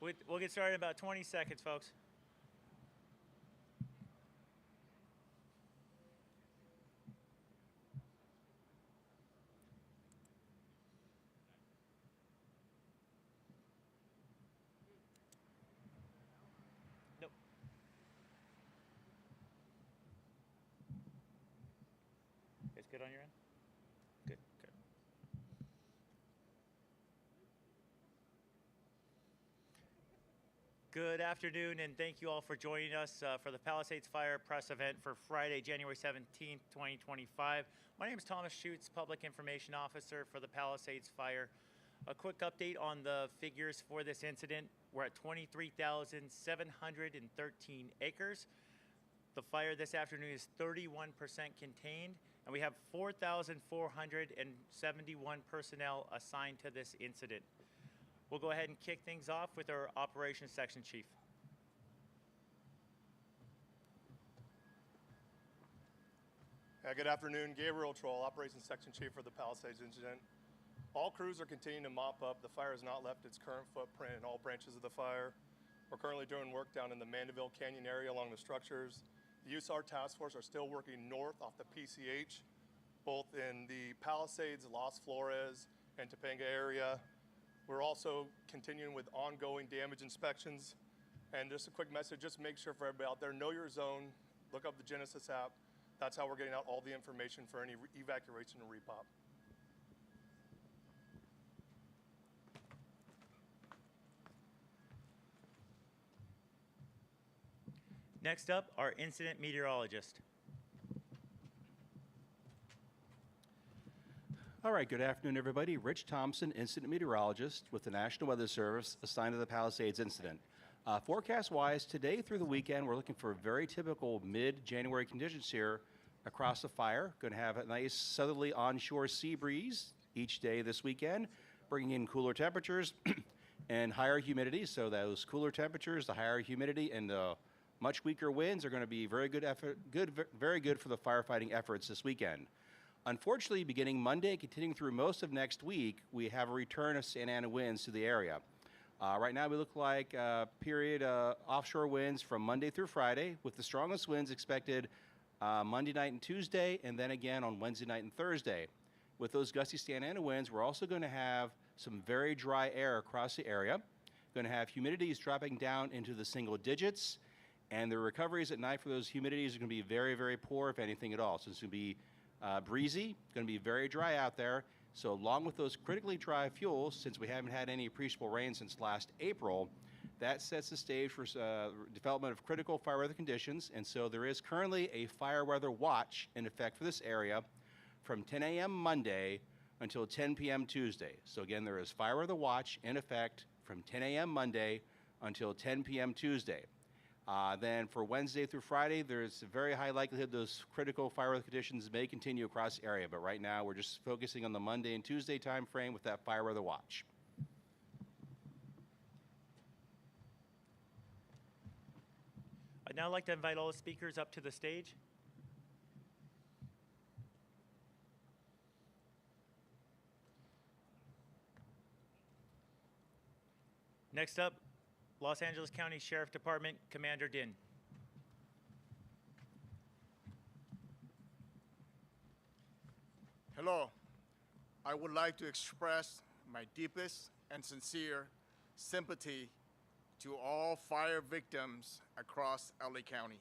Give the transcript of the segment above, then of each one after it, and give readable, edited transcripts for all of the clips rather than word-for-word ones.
We'll get started in about 20 seconds, folks. Nope. It's good on your end? Good. Good afternoon, and thank you all for joining us for the Palisades Fire press event for Friday, January 17th, 2025. My name is Thomas Schutz, Public Information Officer for the Palisades Fire. A quick update on the figures for this incident. We're at 23,713 acres. The fire this afternoon is 31% contained, and we have 4,471 personnel assigned to this incident. We'll go ahead and kick things off with our Operations Section Chief. Good afternoon, Gabriel Troll, Operations Section Chief for the Palisades incident. All crews are continuing to mop up. The fire has not left its current footprint in all branches of the fire. We're currently doing work down in the Mandeville Canyon area along the structures. The USAR task force are still working north off the PCH, both in the Palisades, Las Flores, and Topanga area. We're also continuing with ongoing damage inspections. And just a quick message, just make sure for everybody out there, know your zone, look up the Genesis app. That's how we're getting out all the information for any evacuation and repop. Next up, our incident meteorologist. All right, good afternoon, everybody. Rich Thompson, incident meteorologist with the National Weather Service, assigned to the Palisades incident. Forecast-wise, today through the weekend, we're looking for very typical mid-January conditions here across the fire. Going to have a nice southerly onshore sea breeze each day this weekend, bringing in cooler temperatures and higher humidity. So those cooler temperatures, the higher humidity, and the much weaker winds are going to be very good for the firefighting efforts this weekend. Unfortunately, beginning Monday, continuing through most of next week, we have a return of Santa Ana winds to the area. Right now, we look like a period offshore winds from Monday through Friday, with the strongest winds expected Monday night and Tuesday, and then again on Wednesday night and Thursday. With those gusty Santa Ana winds, we're also going to have some very dry air across the area. Going to have humidities dropping down into the single digits, and the recoveries at night for those humidities are going to be very, very poor, if anything at all. So it's going to be breezy, going to be very dry out there. So along with those critically dry fuels, since we haven't had any appreciable rain since last April, that sets the stage for development of critical fire weather conditions. And so there is currently a fire weather watch in effect for this area from 10 a.m. Monday until 10 p.m. Tuesday. So again, there is fire weather watch in effect from 10 a.m. Monday until 10 p.m. Tuesday. Then for Wednesday through Friday, there's a very high likelihood those critical fire weather conditions may continue across the area. But right now, we're just focusing on the Monday and Tuesday time frame with that fire weather watch. I'd now like to invite all the speakers up to the stage. Next up, Los Angeles County Sheriff Department, Commander Din. Hello. I would like to express my deepest and sincere sympathy to all fire victims across LA County.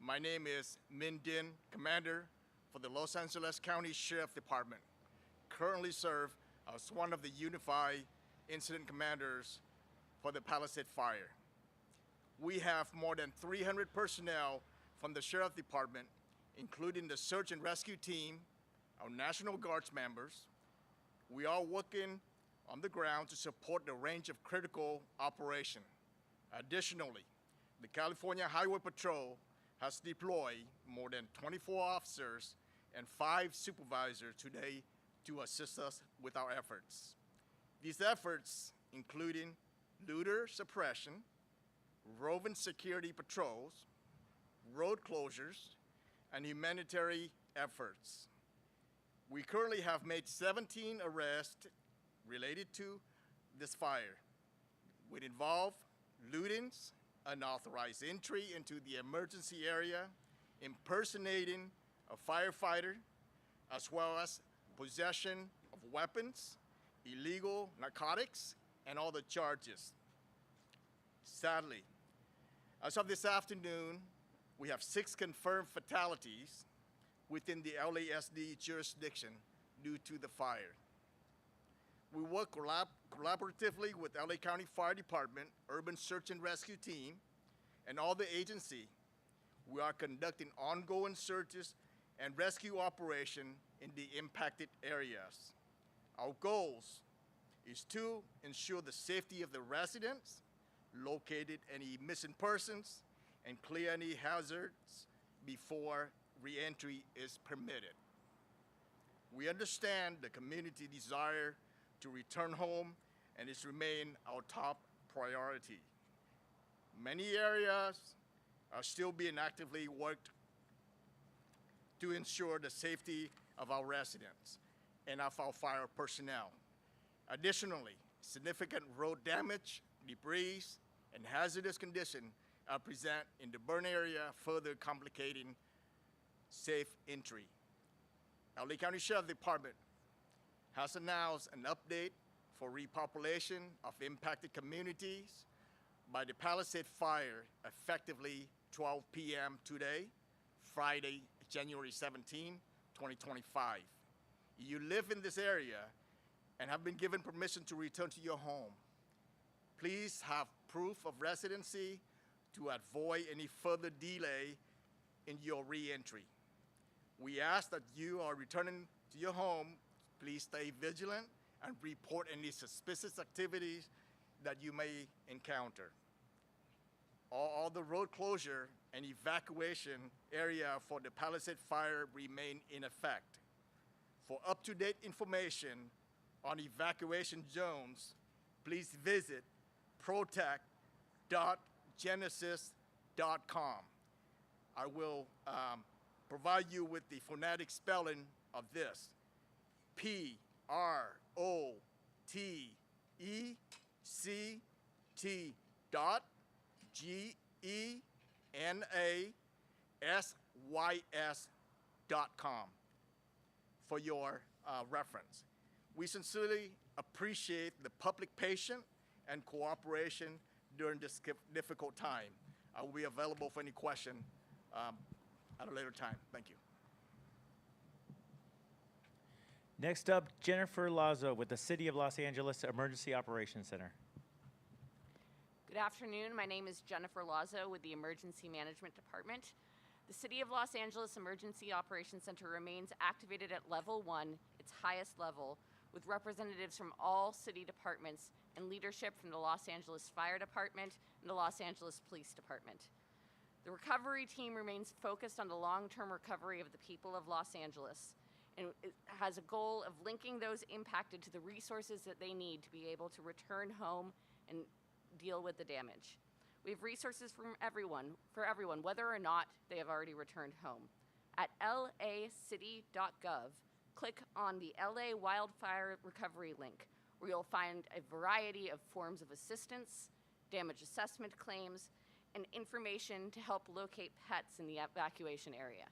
My name is Min Din, Commander for the Los Angeles County Sheriff Department. Currently serve as one of the Unified Incident Commanders for the Palisades Fire. We have more than 300 personnel from the Sheriff Department, including the search and rescue team, our National Guards members. We are working on the ground to support the range of critical operation. Additionally, the California Highway Patrol has deployed more than 24 officers and 5 supervisors today to assist us with our efforts. These efforts including looter suppression, roving security patrols, road closures, and humanitarian efforts. We currently have made 17 arrests related to this fire. would involve lootings, unauthorized entry into the emergency area, impersonating a firefighter, as well as possession of weapons, illegal narcotics, and other charges. Sadly, as of this afternoon, we have 6 confirmed fatalities within the LASD jurisdiction due to the fire. We work collaboratively with LA County Fire Department, Urban Search and Rescue Team, and all the agency. We are conducting ongoing searches and rescue operation in the impacted areas. Our goals is to ensure the safety of the residents, locate any missing persons, and clear any hazards before re-entry is permitted. We understand the community desire to return home, and it's remain our top priority. Many areas are still being actively worked to ensure the safety of our residents and of our fire personnel. Additionally, significant road damage, debris, and hazardous conditions are present in the burn area, further complicating safe entry. LA County Sheriff Department has announced an update for repopulation of impacted communities by the Palisades fire effectively 12 p.m. today, Friday, January 17, 2025. You live in this area and have been given permission to return to your home. Please have proof of residency to avoid any further delay in your re-entry. We ask that you are returning to your home. Please stay vigilant and report any suspicious activities that you may encounter. All the road closure and evacuation area for the Palisades fire remain in effect. For up-to-date information on evacuation zones, please visit protect.genesis.com. I will provide you with the phonetic spelling of this. PROTECT dot GENASYS.com for your reference. We sincerely appreciate the public patience and cooperation during this difficult time. I will be available for any question at a later time. Thank you. Next up, Jennifer Lazo with the City of Los Angeles Emergency Operations Center. Good afternoon. My name is Jennifer Lazo with the Emergency Management Department. The City of Los Angeles Emergency Operations Center remains activated at Level 1, its highest level, with representatives from all city departments and leadership from the Los Angeles Fire Department and the Los Angeles Police Department. The recovery team remains focused on the long-term recovery of the people of Los Angeles, and it has a goal of linking those impacted to the resources that they need to be able to return home and deal with the damage. We have resources for everyone, whether or not they have already returned home. At lacity.gov, click on the LA Wildfire Recovery link, where you'll find a variety of forms of assistance, damage assessment claims, and information to help locate pets in the evacuation area.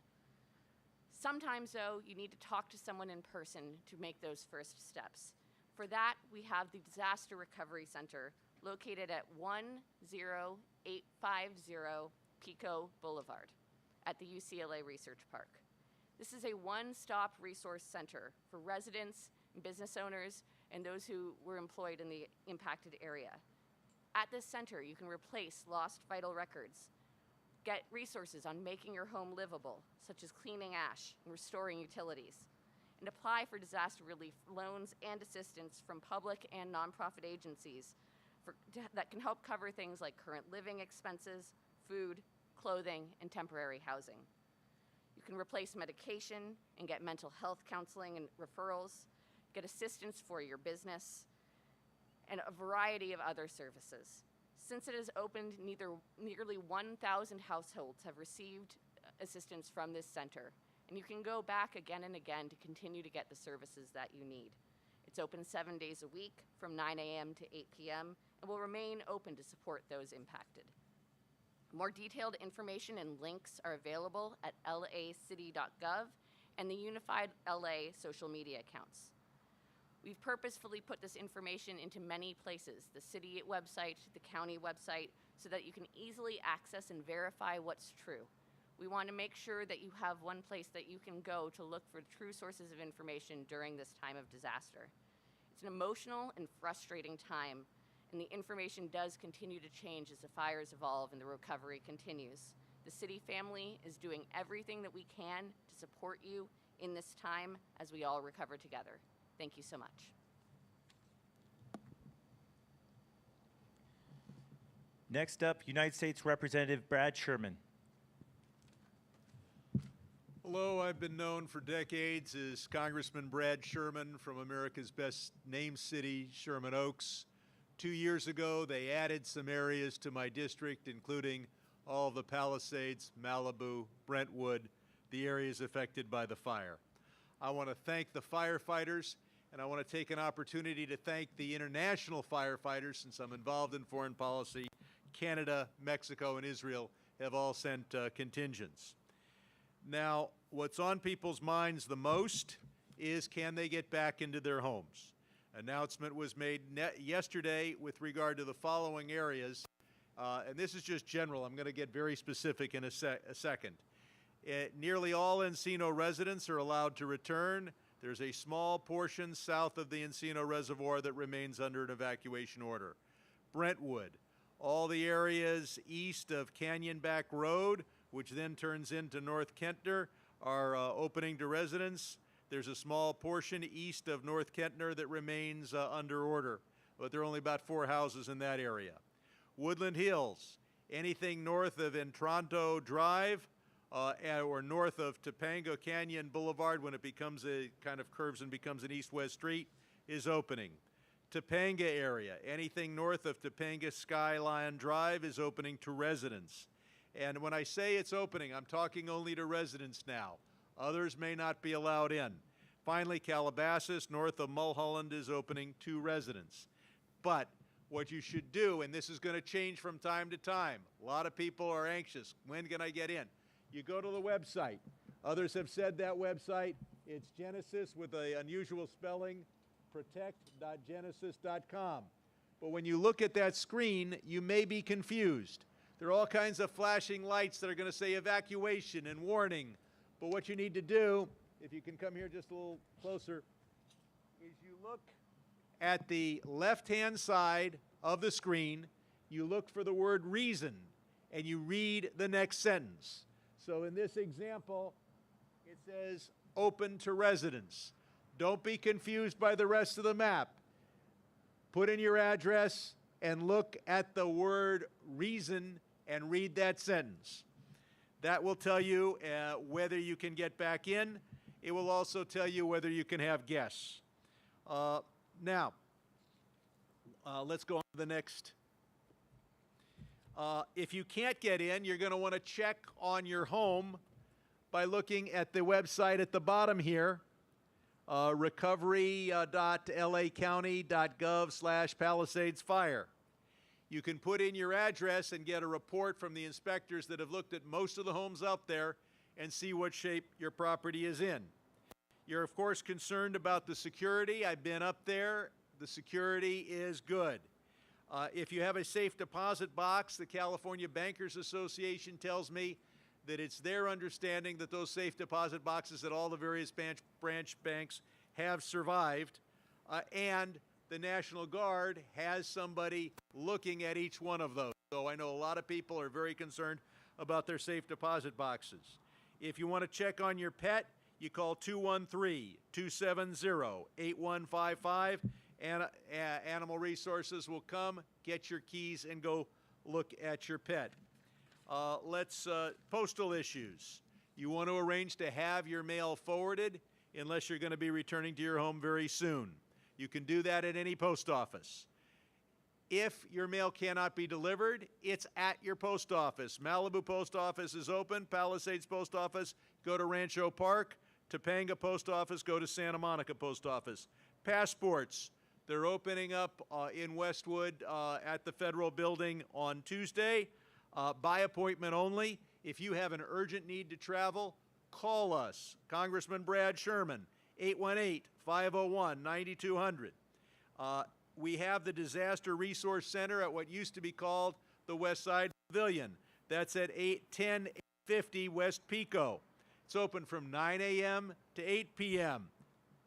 Sometimes, though, you need to talk to someone in person to make those first steps. For that, we have the Disaster Recovery Center located at 10850 Pico Boulevard at the UCLA Research Park. This is a one-stop resource center for residents, business owners, and those who were employed in the impacted area. At this center, you can replace lost vital records, get resources on making your home livable, such as cleaning ash and restoring utilities, and apply for disaster relief loans and assistance from public and nonprofit agencies that can help cover things like current living expenses, food, clothing, and temporary housing. You can replace medication and get mental health counseling and referrals, get assistance for your business, and a variety of other services. Since it has opened, nearly 1,000 households have received assistance from this center, and you can go back again and again to continue to get the services that you need. It's open 7 days a week from 9 a.m. to 8 p.m. and will remain open to support those impacted. More detailed information and links are available at lacity.gov and the Unified LA social media accounts. We've purposefully put this information into many places, the city website, the county website, so that you can easily access and verify what's true. We want to make sure that you have one place that you can go to look for true sources of information during this time of disaster. It's an emotional and frustrating time, and the information does continue to change as the fires evolve and the recovery continues. The city family is doing everything that we can to support you in this time as we all recover together. Thank you so much. Next up, United States Representative Brad Sherman. Hello, I've been known for decades as Congressman Brad Sherman from America's best named city, Sherman Oaks. 2 years ago, they added some areas to my district, including all of the Palisades, Malibu, Brentwood, the areas affected by the fire. I want to thank the firefighters, and I want to take an opportunity to thank the international firefighters, since I'm involved in foreign policy. Canada, Mexico, and Israel have all sent contingents. Now, what's on people's minds the most is, can they get back into their homes? Announcement was made yesterday with regard to the following areas, and this is just general. I'm going to get very specific in a second. Nearly all Encino residents are allowed to return. There's a small portion south of the Encino Reservoir that remains under an evacuation order. Brentwood, all the areas east of Canyonback Road, which then turns into North Kentner, are opening to residents. There's a small portion east of North Kentner that remains under order, but there are only about 4 houses in that area. Woodland Hills, anything north of Entronto Drive or north of Topanga Canyon Boulevard, when it becomes a kind of curves and becomes an east-west street, is opening. Topanga area, anything north of Topanga Skyline Drive is opening to residents. And when I say it's opening, I'm talking only to residents now. Others may not be allowed in. Finally, Calabasas, north of Mulholland, is opening to residents. But what you should do, and this is going to change from time to time, a lot of people are anxious. When can I get in? You go to the website. Others have said that website. It's Genesis with an unusual spelling, protect.genesis.com. But when you look at that screen, you may be confused. There are all kinds of flashing lights that are going to say evacuation and warning. But what you need to do, if you can come here just a little closer, is you look at the left-hand side of the screen, you look for the word reason, and you read the next sentence. So in this example, it says open to residents. Don't be confused by the rest of the map. Put in your address and look at the word reason and read that sentence. That will tell you whether you can get back in. It will also tell you whether you can have guests. Now, let's go on to the next. If you can't get in, you're going to want to check on your home by looking at the website at the bottom here, recovery.lacounty.gov/Palisades You can put in your address and get a report from the inspectors that have looked at most of the homes out there and see what shape your property is in. You're, of course, concerned about the security. I've been up there. The security is good. If you have a safe deposit box, the California Bankers Association tells me that it's their understanding that those safe deposit boxes at all the various branch banks have survived, and the National Guard has somebody looking at each one of those. So I know a lot of people are very concerned about their safe deposit boxes. If you want to check on your pet, you call 213-270-8155, and Animal Resources will come, get your keys, and go look at your pet. Postal issues. You want to arrange to have your mail forwarded unless you're going to be returning to your home very soon. You can do that at any post office. If your mail cannot be delivered, it's at your post office. Malibu Post Office is open. Palisades Post Office, go to Rancho Park. Topanga Post Office, go to Santa Monica Post Office. passports. They're opening up in Westwood at the Federal Building on Tuesday, by appointment only. If you have an urgent need to travel, call us, Congressman Brad Sherman, 818-501-9200. We have the Disaster Resource Center at what used to be called the West Side Pavilion. That's at 1050 West Pico. It's open from 9 a.m. to 8 p.m.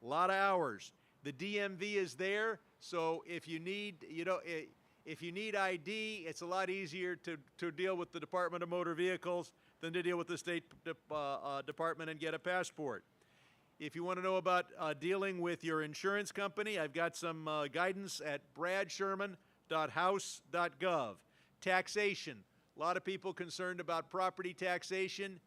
A lot of hours. The DMV is there, so if you need, if you need ID, it's a lot easier to deal with the Department of Motor Vehicles than to deal with the State Department and get a passport. If you want to know about dealing with your insurance company, I've got some guidance at bradsherman.house.gov. Taxation. A lot of people concerned about property taxation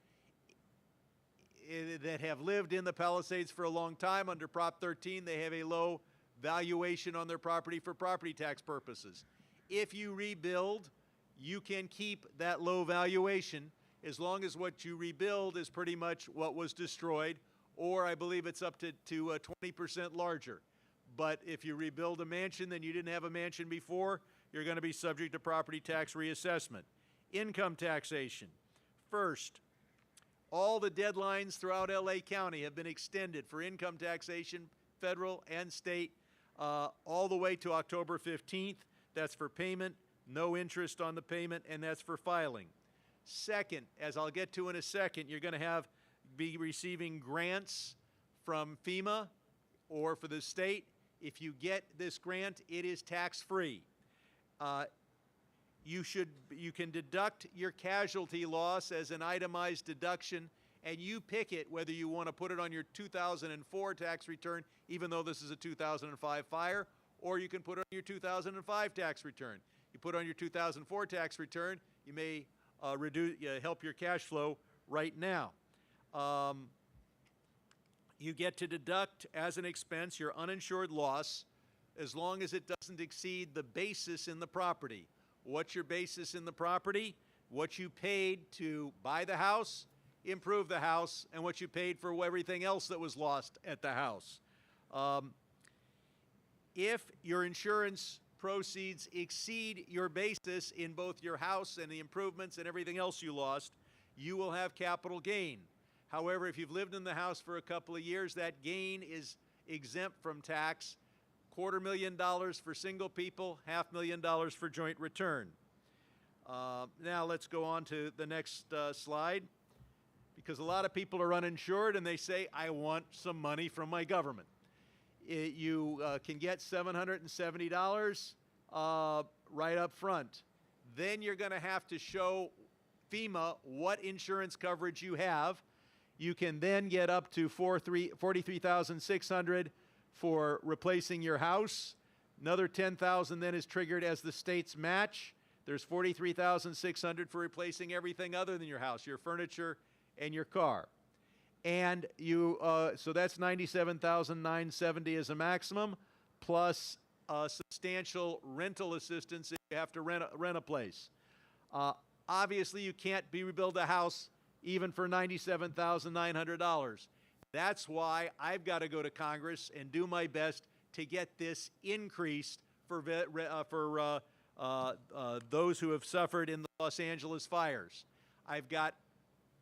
that have lived in the Palisades for a long time. Under Prop 13, they have a low valuation on their property for property tax purposes. If you rebuild, you can keep that low valuation as long as what you rebuild is pretty much what was destroyed, or I believe it's up to 20% larger. But if you rebuild a mansion, then you didn't have a mansion before, you're going to be subject to property tax reassessment. Income taxation. First, all the deadlines throughout LA County have been extended for income taxation, federal and state, all the way to October 15th. That's for payment, no interest on the payment, and that's for filing. Second, as I'll get to in a second, you're going to be receiving grants from FEMA or for the state. If you get this grant, it is tax-free. You can deduct your casualty loss as an itemized deduction, and you pick it whether you want to put it on your 2004 tax return, even though this is a 2005 fire, or you can put it on your 2005 tax return. You put it on your 2004 tax return, you may help your cash flow right now. You get to deduct as an expense your uninsured loss as long as it doesn't exceed the basis in the property. What's your basis in the property? What you paid to buy the house, improve the house, and what you paid for everything else that was lost at the house. If your insurance proceeds exceed your basis in both your house and the improvements and everything else you lost, you will have capital gain. However, if you've lived in the house for a couple of years, that gain is exempt from tax. $250,000 for single people, $500,000 for joint return. Now let's go on to the next slide, because a lot of people are uninsured and they say, I want some money from my government. You can get $770 right up front. Then you're going to have to show FEMA what insurance coverage you have. You can then get up to $43,600 for replacing your house. Another $10,000 then is triggered as the state's match. There's $43,600 for replacing everything other than your house, your furniture and your car. And so that's $97,970 as a maximum, plus substantial rental assistance if you have to rent a place. Obviously, you can't rebuild a house even for $97,900. That's why I've got to go to Congress and do my best to get this increased for those who have suffered in the Los Angeles fires. I've got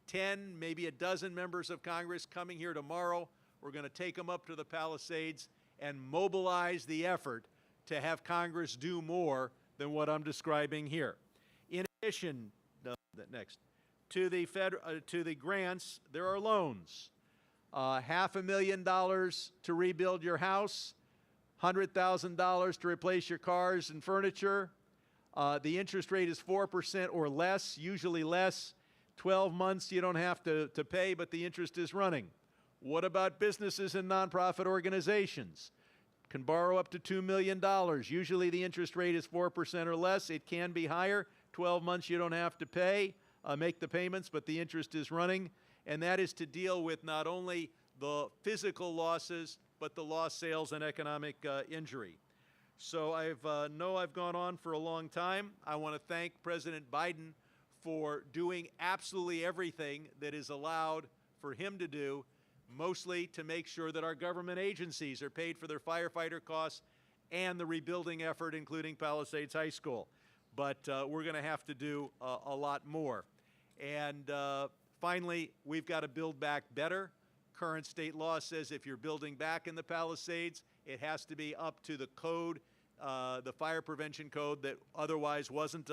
10, maybe a dozen members of Congress coming here tomorrow. We're going to take them up to the Palisades and mobilize the effort to have Congress do more than what I'm describing here. In addition, to the grants, there are loans. $500,000 to rebuild your house, $100,000 to replace your cars and furniture. The interest rate is 4% or less, usually less. 12 months you don't have to pay, but the interest is running. What about businesses and nonprofit organizations? Can borrow up to $2 million. Usually the interest rate is 4% or less. It can be higher. 12 months you don't have to pay, make the payments, but the interest is running. And that is to deal with not only the physical losses, but the lost sales and economic injury. So I've gone on for a long time. I want to thank President Biden for doing absolutely everything that is allowed for him to do. mostly to make sure that our government agencies are paid for their firefighter costs and the rebuilding effort, including Palisades High School. But we're going to have to do a lot more. And finally, we've got to build back better. Current state law says if you're building back in the Palisades, it has to be up to the code, the fire prevention code that otherwise wasn't,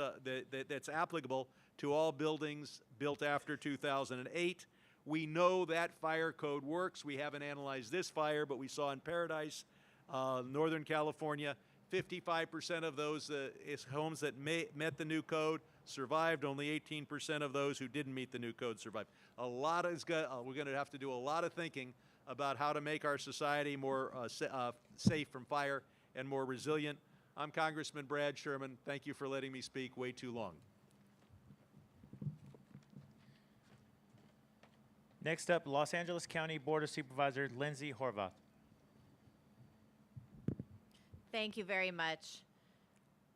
that's applicable to all buildings built after 2008. We know that fire code works. We haven't analyzed this fire, but we saw in Paradise, Northern California, 55% of those homes that met the new code survived. Only 18% of those who didn't meet the new code survived. We're going to have to do a lot of thinking about how to make our society more safe from fire and more resilient. I'm Congressman Brad Sherman. Thank you for letting me speak way too long. Next up, Los Angeles County Board of Supervisors, Lindsay Horvath. Thank you very much.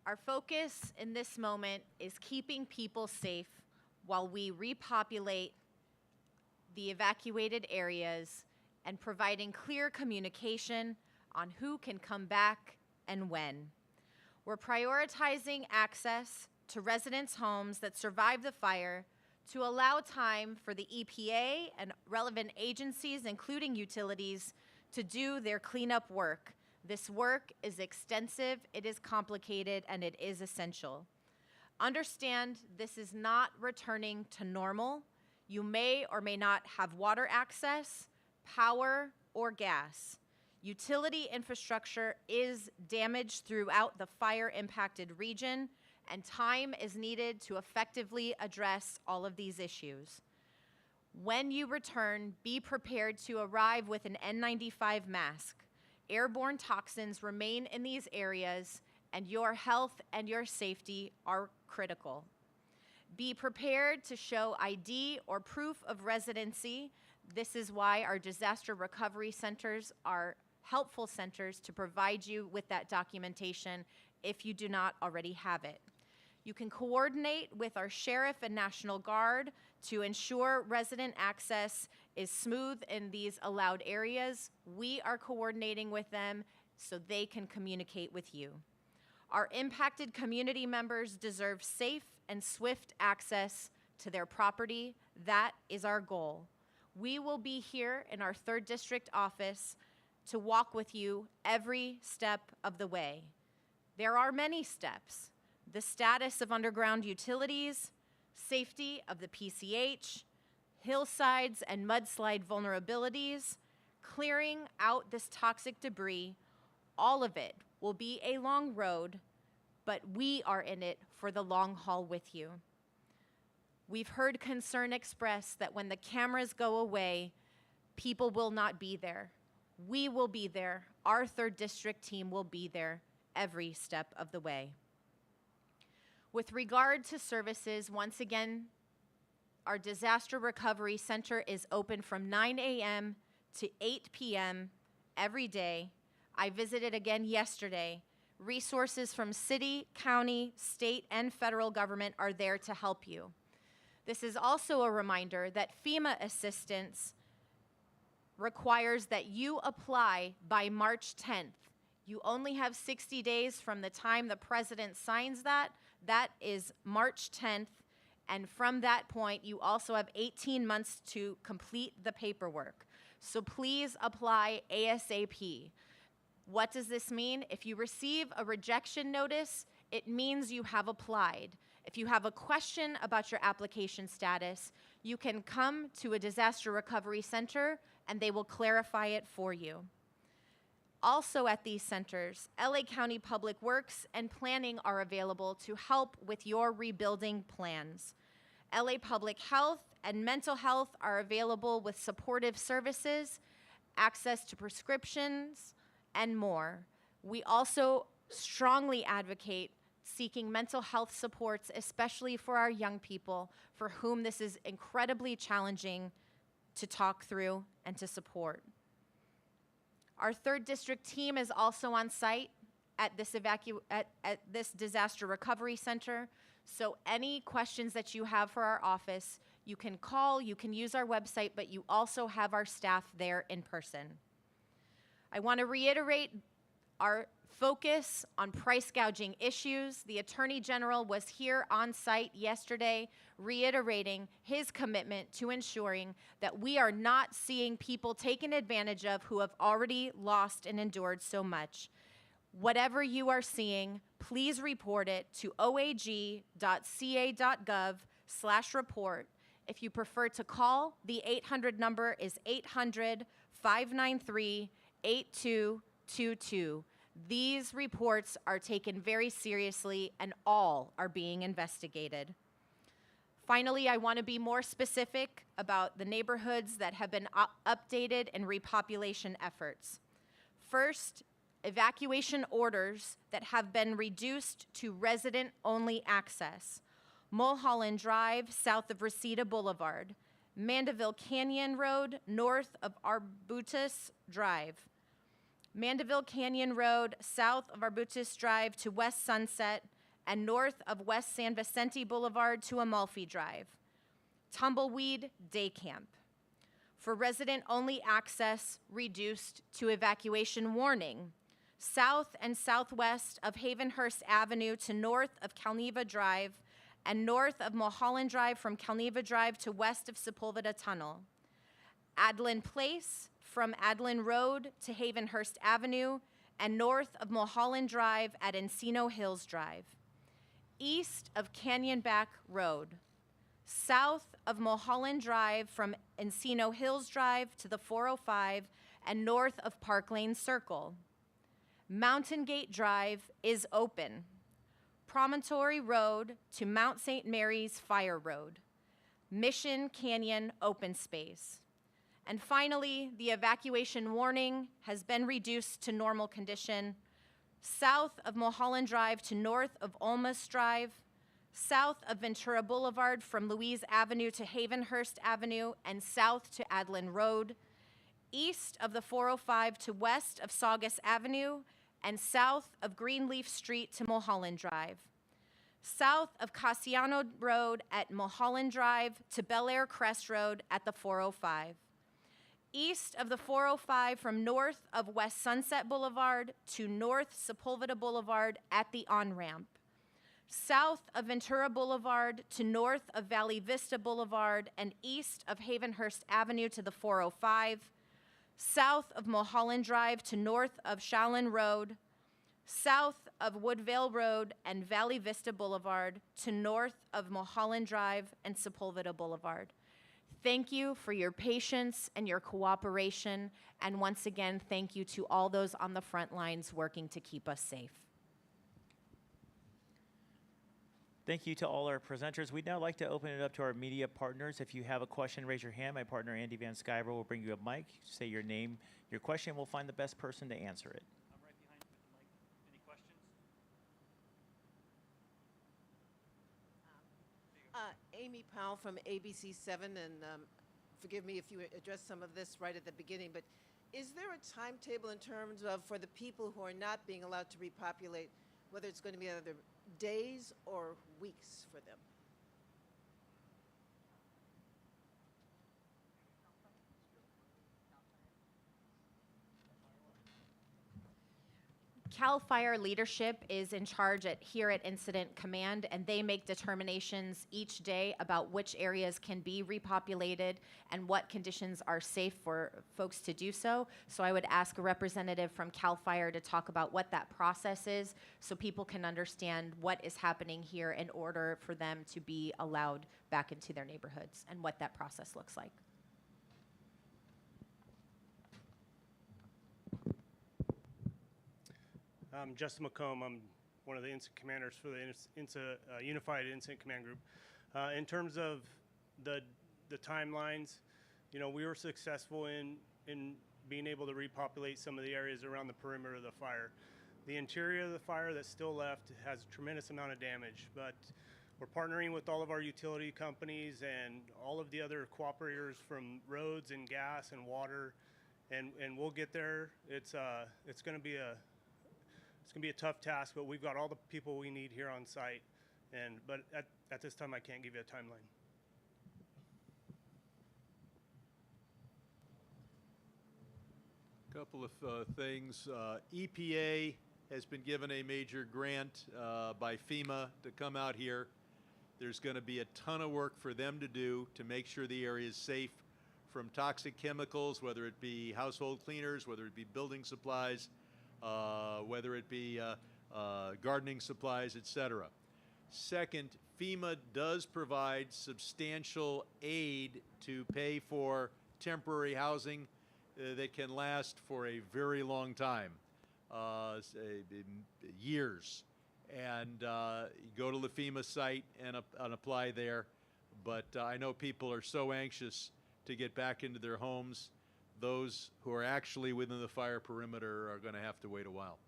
Our focus in this moment is keeping people safe while we repopulate the evacuated areas and providing clear communication on who can come back and when. We're prioritizing access to residents' homes that survived the fire to allow time for the EPA and relevant agencies, including utilities, to do their cleanup work. This work is extensive, it is complicated, and it is essential. Understand this is not returning to normal. You may or may not have water access, power, or gas. Utility infrastructure is damaged throughout the fire-impacted region, and time is needed to effectively address all of these issues. When you return, be prepared to arrive with an N95 mask. Airborne toxins remain in these areas, and your health and your safety are critical. Be prepared to show ID or proof of residency. This is why our disaster recovery centers are helpful centers to provide you with that documentation if you do not already have it. You can coordinate with our sheriff and National Guard to ensure resident access is smooth in these allowed areas. We are coordinating with them so they can communicate with you. Our impacted community members deserve safe and swift access to their property. That is our goal. We will be here in our 3rd District office to walk with you every step of the way. There are many steps. The status of underground utilities, safety of the PCH, hillsides and mudslide vulnerabilities, clearing out this toxic debris, all of it will be a long road, but we are in it for the long haul with you. We've heard concern expressed that when the cameras go away, people will not be there. We will be there. Our 3rd District team will be there every step of the way. With regard to services, once again, our Disaster Recovery Center is open from 9 a.m. to 8 p.m. every day. I visited again yesterday. Resources from city, county, state, and federal government are there to help you. This is also a reminder that FEMA assistance requires that you apply by March 10th. You only have 60 days from the time the president signs that. That is March 10th, and from that point, you also have 18 months to complete the paperwork. So please apply ASAP. What does this mean? If you receive a rejection notice, it means you have applied. If you have a question about your application status, you can come to a disaster recovery center and they will clarify it for you. Also at these centers, LA County Public Works and Planning are available to help with your rebuilding plans. LA Public Health and Mental Health are available with supportive services, access to prescriptions, and more. We also strongly advocate seeking mental health supports, especially for our young people, for whom this is incredibly challenging to talk through and to support. Our 3rd District team is also on site at this disaster recovery center. So any questions that you have for our office, You can call, you can use our website, but you also have our staff there in person. I want to reiterate our focus on price gouging issues. The Attorney General was here on site yesterday reiterating his commitment to ensuring that we are not seeing people taken advantage of who have already lost and endured so much. Whatever you are seeing, please report it to oag.ca.gov/report. If you prefer to call, the 800 number is 800-593-8222. These reports are taken very seriously and all are being investigated. Finally, I want to be more specific about the neighborhoods that have been updated in repopulation efforts. First, evacuation orders that have been reduced to resident-only access. Mulholland Drive, south of Reseda Boulevard. Mandeville Canyon Road, north of Arbutus Drive. Mandeville Canyon Road, south of Arbutus Drive to West Sunset, and north of West San Vicente Boulevard to Amalfi Drive. Tumbleweed Day Camp. For resident-only access, reduced to evacuation warning. South and southwest of Havenhurst Avenue to north of Calneva Drive, and north of Mulholland Drive from Calneva Drive to west of Sepulveda Tunnel. Adlin Place from Adlin Road to Havenhurst Avenue, and north of Mulholland Drive at Encino Hills Drive. East of Canyonback Road. South of Mulholland Drive from Encino Hills Drive to the 405, and north of Park Lane Circle. Mountain Gate Drive is open. Promontory Road to Mount St. Mary's Fire Road. Mission Canyon Open Space. And finally, the evacuation warning has been reduced to normal condition. South of Mulholland Drive to north of Olmus Drive. South of Ventura Boulevard from Louise Avenue to Havenhurst Avenue, and south to Adlin Road. East of the 405 to west of Saugus Avenue, and south of Greenleaf Street to Mulholland Drive. South of Cassiano Road at Mulholland Drive to Bel Air Crest Road at the 405. East of the 405 from north of West Sunset Boulevard to north Sepulveda Boulevard at the on-ramp. South of Ventura Boulevard to north of Valley Vista Boulevard, and east of Havenhurst Avenue to the 405. South of Mulholland Drive to north of Shallon Road, south of Woodvale Road and Valley Vista Boulevard to north of Mulholland Drive and Sepulveda Boulevard. Thank you for your patience and your cooperation, and once again, thank you to all those on the front lines working to keep us safe. Thank you to all our presenters. We'd now like to open it up to our media partners. If you have a question, raise your hand. My partner, Andy Van Skyver, will bring you a mic. Say your name, your question. We'll find the best person to answer it. I'm right behind you with the mic. Any questions? Amy Powell from ABC7, and forgive me if you addressed some of this right at the beginning, but is there a timetable in terms of for the people who are not being allowed to repopulate, whether it's going to be either days or weeks for them? CAL FIRE leadership is in charge here at Incident Command, and they make determinations each day about which areas can be repopulated and what conditions are safe for folks to do so. So I would ask a representative from CAL FIRE to talk about what that process is so people can understand what is happening here in order for them to be allowed back into their neighborhoods and what that process looks like. I'm Justin McComb. I'm one of the incident commanders for the Unified Incident Command Group. In terms of the timelines, you know, we were successful in being able to repopulate some of the areas around the perimeter of the fire. The interior of the fire that's still left has a tremendous amount of damage, but we're partnering with all of our utility companies and all of the other cooperators from roads and gas and water, and we'll get there. It's going to be a tough task, but we've got all the people we need here on site. But at this time, I can't give you a timeline. Couple of things. EPA has been given a major grant by FEMA to come out here. There's going to be a ton of work for them to do to make sure the area is safe from toxic chemicals, whether it be household cleaners, whether it be building supplies, whether it be gardening supplies, etc. Second, FEMA does provide substantial aid to pay for temporary housing that can last for a very long time, years. And go to the FEMA site and apply there. But I know people are so anxious to get back into their homes. Those who are actually within the fire perimeter are going to have to wait a while.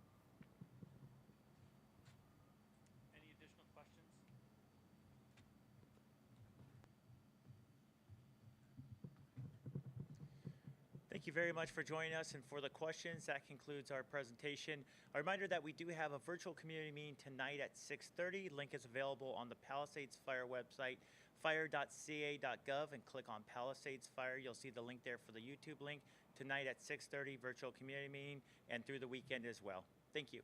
Any additional questions? Thank you very much for joining us and for the questions. That concludes our presentation. A reminder that we do have a virtual community meeting tonight at 6:30. Link is available on the Palisades Fire website, fire.ca.gov, and click on Palisades Fire. You'll see the link there for the YouTube link tonight at 6:30 virtual community meeting and through the weekend as well. Thank you.